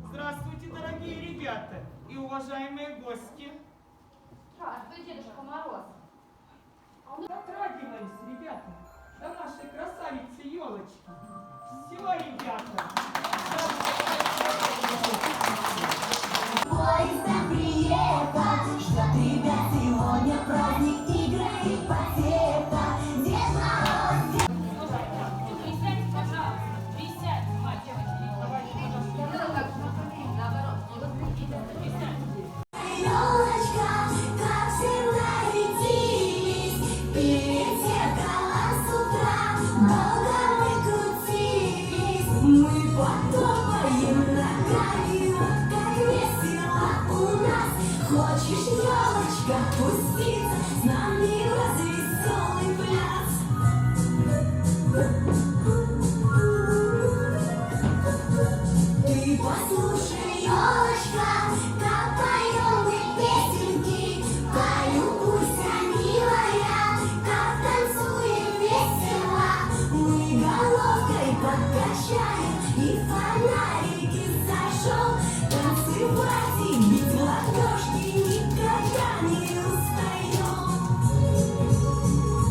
Здравствуйте, дорогие ребята и уважаемые гости. Здравствуй, Дедушка Мороз. Дотрагивались, ребята, до нашей красавицы елочки. Все, ребята. Поезд приехал, ждет ребят сегодня праздник, игры и потеха. Дед Мороз, Дед Присядьте, пожалуйста. Присядьте, мать, девочки. Наоборот, не возбудите. Присядьте. Елочка, как всегда ветились, перед зеркалом с утра долго мы крутились. Мы потопаем ногами, вот как весело у нас. Хочешь, елочка, пуститься с нами в развеселый пляс? Ты послушай, елочка, как поем мы песенки. Полюбуйся, милая, как танцуем весело. Мы головкой подкачаем и фонарики зажжем. Танцевать